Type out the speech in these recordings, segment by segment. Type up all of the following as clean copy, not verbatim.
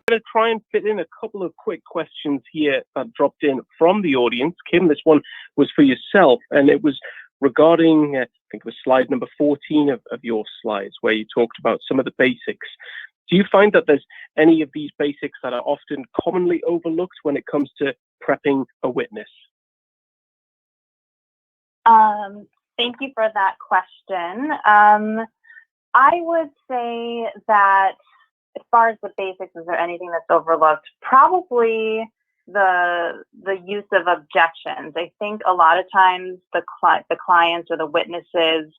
going to try and fit in a couple of quick questions here that dropped in from the audience. Kim, this one was for yourself, and it was regarding, I think it was slide number 14 of your slides, where you talked about some of the basics. Do you find that there's any of these basics that are often commonly overlooked when it comes to prepping a witness? Thank you for that question. I would say that as far as the basics, is there anything that's overlooked? Probably the use of objections. I think a lot of times the clients or the witnesses,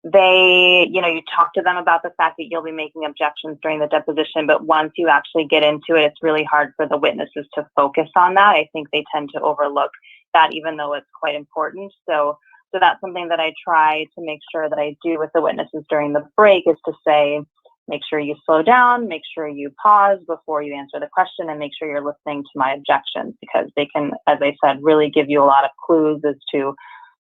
you talk to them about the fact that you'll be making objections during the deposition, but once you actually get into it, it's really hard for the witnesses to focus on that. I think they tend to overlook that, even though it's quite important. So that's something that I try to make sure that I do with the witnesses during the break, is to say, make sure you slow down, make sure you pause before you answer the question, and make sure you're listening to my objections, because they can, as I said, really give you a lot of clues as to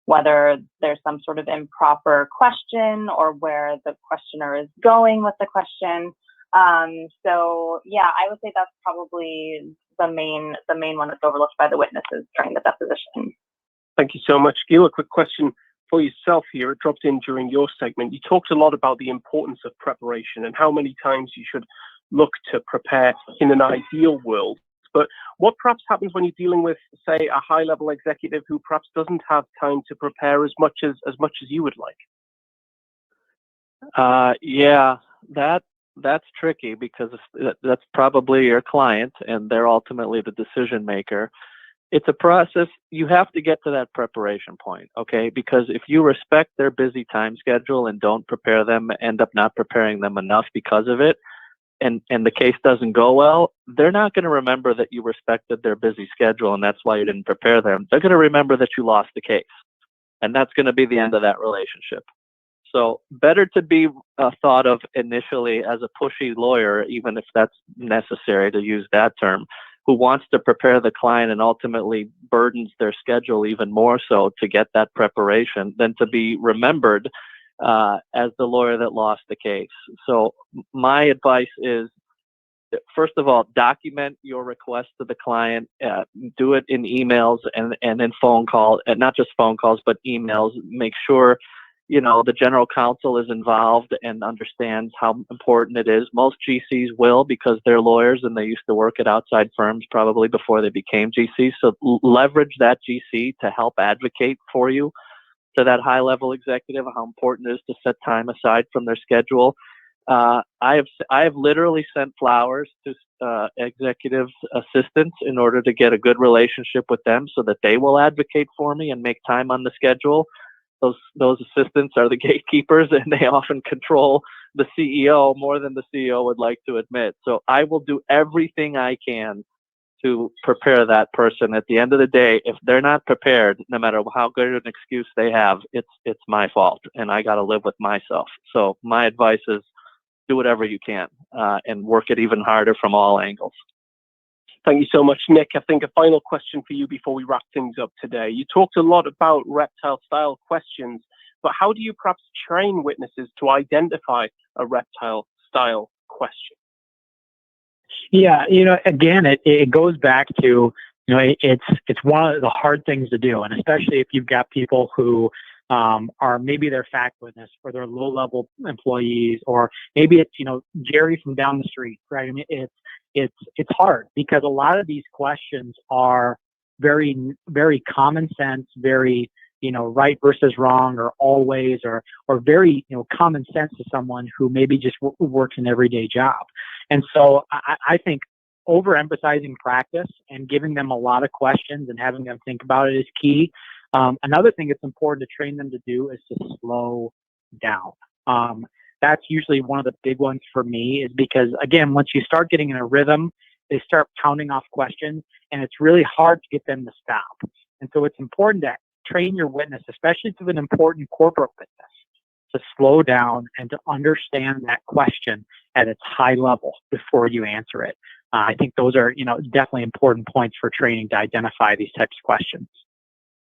whether there's some sort of improper question or where the questioner is going with the question. So yeah, I would say that's probably the main one that's overlooked by the witnesses during the deposition. Thank you so much, Giel. A quick question for yourself here. It dropped in during your segment. You talked a lot about the importance of preparation and how many times you should look to prepare in an ideal world. But what perhaps happens when you're dealing with, say, a high-level executive who perhaps doesn't have time to prepare as much as you would like? Yeah, that's tricky, because that's probably your client and they're ultimately the decision maker. It's a process. You have to get to that preparation point, okay? Because if you respect their busy time schedule and don't prepare them, end up not preparing them enough because of it, and the case doesn't go well, they're not going to remember that you respected their busy schedule and that's why you didn't prepare them. They're going to remember that you lost the case, and that's going to be the end of that relationship. So better to be thought of initially as a pushy lawyer, even if that's necessary to use that term, who wants to prepare the client and ultimately burdens their schedule even more so to get that preparation, than to be remembered as the lawyer that lost the case. So my advice is, first of all, document your request to the client. Do it in emails and in phone calls, and not just phone calls, but emails. Make sure the general counsel is involved and understands how important it is. Most GCs will, because they're lawyers and they used to work at outside firms probably before they became GCs. So leverage that GC to help advocate for you to that high-level executive, how important it is to set time aside from their schedule. I have literally sent flowers to executive assistants in order to get a good relationship with them so that they will advocate for me and make time on the schedule. Those assistants are the gatekeepers, and they often control the CEO more than the CEO would like to admit. So I will do everything I can to prepare that person. At the end of the day, if they're not prepared, no matter how good an excuse they have, it's my fault, and I got to live with myself. So my advice is, do whatever you can and work it even harder from all angles. Thank you so much, Nick. I think a final question for you before we wrap things up today. You talked a lot about reptile-style questions, but how do you perhaps train witnesses to identify a reptile-style question? Yeah, again, it goes back to, it's one of the hard things to do, and especially if you've got people who are maybe their fact witness or their low-level employees, or maybe it's Jerry from down the street, right? I mean, it's hard, because a lot of these questions are very, very common sense, very right versus wrong, or always, or very common sense to someone who maybe just works an everyday job. And so I think overemphasizing practice and giving them a lot of questions and having them think about it is key. Another thing that's important to train them to do is to slow down. That's usually one of the big ones for me, is because, again, once you start getting in a rhythm, they start counting off questions, and it's really hard to get them to stop. And so it's important to train your witness, especially to an important corporate witness, to slow down and to understand that question at its high level before you answer it. I think those are, definitely important points for training to identify these types of questions.